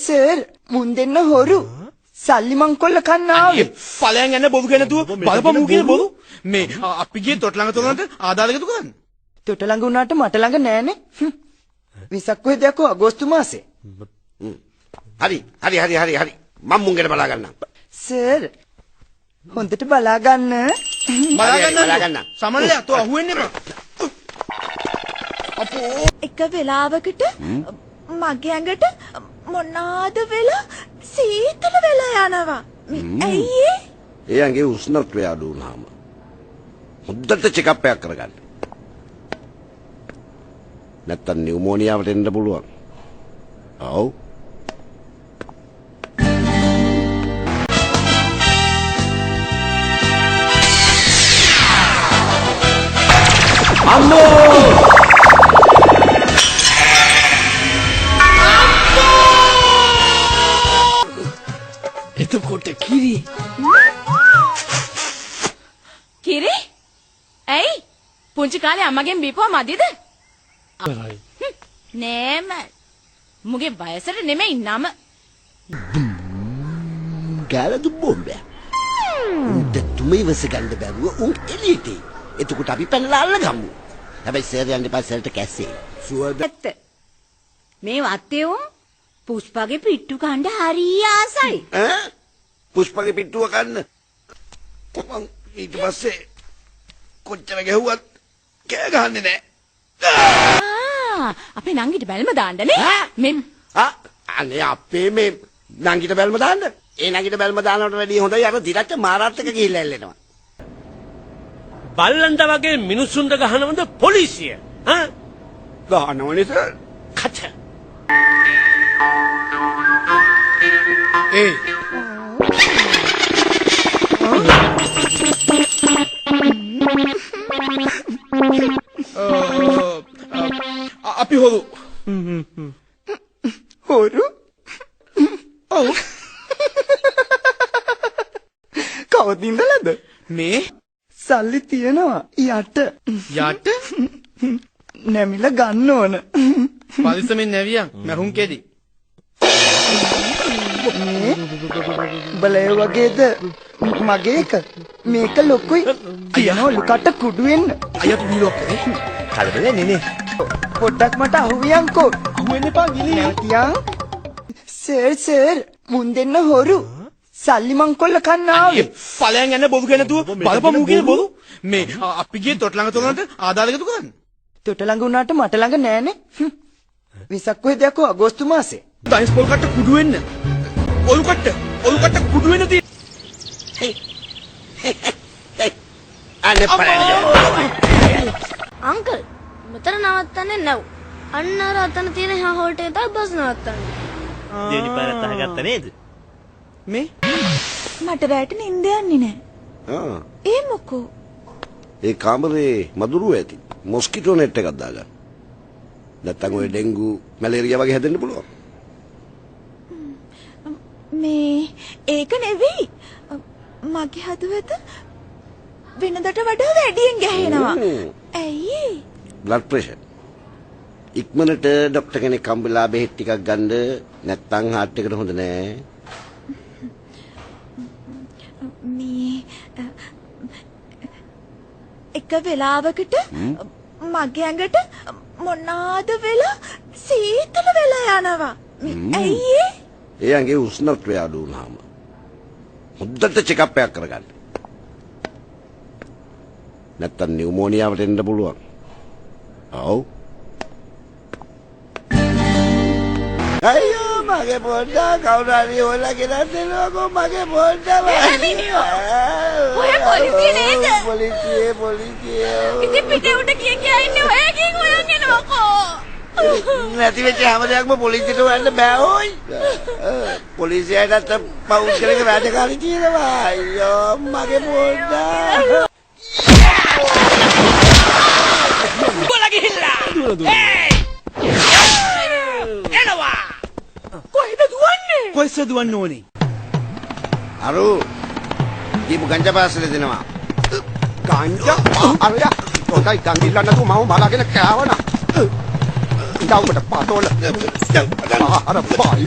Sir මුන් දෙන්න හොරු සල්ලි මංකොල්ල කන්න ආවේ. ඵලයන් යන බොරු කියන තුව බලපමු කියන බොරු. මේ අපි ගියේ තොට ළඟ තොරනට ආදාර එකතු කරන්න. තොට ළඟ උනාට මට ළඟ නෑනේ. විසක් කොහෙද යකෝ අගෝස්තු මාසේ. හරි. මම මුංගෙට බලා ගන්නම්. සර් හොඳට බලා ගන්න. බලා ගන්න. සමනලයා තෝ අහුවෙන්නේ බා. අපෝ එක වෙලාවකට මගේ ඇඟට මොනාද වෙලා සීතල වෙලා යනවා. ඇයි ඒ ඇඟේ උෂ්ණත්වය අඩු වුණාම හොඳට චෙකප් එකක් කරගන්න. නැත්තම් නියුමෝනියාවට එන්න පුළුවන්. ඔව්. අම්මෝ! එතකොට කිරි ඇයි පුංචි කාලේ අම්මගෙන් බීපුවා මදිද? නෑම මුගේ වයසට නෙමෙයි නම. ගාලදු බෝම්බය. උන්ට තුමයිවස ගන්න බැරුව උන් එළියට. එතකොට අපි පැනලා අල්ලගමු. හැබැයි සර් යන්න පස්සට කැස්සේ. සුවද ඇත්ත. මේ වත්තේ උන් පුෂ්පගේ පිට්ටු කණ්ඩ හරිය ආසයි. ඈ? පුෂ්පගේ පිට්ටුව කන්න. මං ඊට පස්සේ කොච්චර ගැහුවත් කෑ ගහන්නේ නැහැ. අපේ නංගිට බැල්ම දාන්නනේ. අනේ අපේ මේ නංගිට බැල්ම දාන්න. ඒ නංගිට බැල්ම දානවට වැඩිය හොඳයි අර දිරච්ච මාරාත්තක ගිහිල්ලා එල්ලෙනවා. බල්ලන්ට වගේ මිනිස්සුන්ට ගහනවද පොලිසිය? ගහනවනේ සර්. කච. ඒ අපි හොරු. හොරු? ඔව්. කවද ඉඳලාද? මේ සල්ලි තියනවා යට. යට නැමිලා ගන්න ඕන. පරිස්සමෙන් නැවියන් මහුන් කෙදි. බලය වගේද මගේ එක මේක ලොකුයි. තියනවලු කට කුඩු වෙන්න. අයියට බීලොක් කලබලේ නේ. පොඩ්ඩක් මට අහුවියන්කෝ. අහුවෙන්න එපා ගිලි. නැවතියන්. සර් මුන් දෙන්න හොරු සල්ලි මංකොල්ල කන්න ආවේ. ඵලයන් යන බොරු කියන තුව බලපමු කියන බොරු. මේ අපි ගියේ තොට ළඟ තොරනට ආදාර එකතු කරන්න. තොට ළඟ උනාට මට ළඟ නෑනේ. විසක් කොහෙද යකෝ අගෝස්තු මාසේ. ඩයිස් පොල් කට්ට කුඩු වෙන්න. ඔලු කට්ට කුඩු වෙන්න තියෙන. අනේ පරණ. අංකල් මෙතන නවත්තන්නේ නැව්. අන්න අර අතන තියෙන හා හෝල්ට් එක තමයි බස් නවත්තන්නේ. දෙවෙනි පාරත් අහගත්ත නේද? මේ මට රැට නින්ද යන්නේ නෑ. ඒ මොකෝ? ඒ කාමරේ මදුරුව ඇති. මොස්කිටෝ net එකක් දාගන්න. නැත්තම් ඔය ඩෙන්ගු මැලේරියා වගේ හැදෙන්න පුළුවන්. මේ ඒක නෙවෙයි. මගේ හදවත වෙනදට වඩා වැඩියෙන් ගැහෙනවා. ඇයි? Blood pressure. ඉක්මනට ડોක්ටර් කෙනෙක් හම්බෙලා බෙහෙත් ටිකක් ගන්න. නැත්තම් හાર્ට් එකට හොඳ නෑ. මේ එක වෙලාවකට මගේ ඇඟට මොනාද වෙලා සීතල වෙලා යනවා. ඇයි ඒ ඇඟේ උෂ්ණත්වය අඩු වුණාම හොඳට චෙකප් එකක් කරගන්න. නැත්තම් නියුමෝනියාවට එන්න පුළුවන්. ඔව්. අයියෝ මගේ පොඩ්ඩක් කවුරු හරි හොයලා ගෙනත් දෙනවකෝ මගේ පොඩ්ඩක්. ඔය පොලිසිය නේද? පොලිසිය. ඉතින් පිටේ උඩ කිය ඉන්නේ ඔයකින් හොයන් එනවකෝ. නැති වෙච්ච හැම දෙයක්ම පොලිසියට හොයන්න බෑ ඕයි. පොලිසියටත් පෞද්ගලික රාජකාරී තියෙනවා. අයියෝ මගේ පොඩ්ඩක්. උඹලා ගිහිල්ලා. එනවා. කොහෙද දුවන්නේ? කොහෙද දුවන්න ඕනේ? අරු දීපු ගංජා පාසලේ දෙනවා. ගංජා? අරයා තොටයි ගංගිල්ලන්න තු මම බලාගෙන කෑවනා. ඉඳවකට පතෝල. අර බයි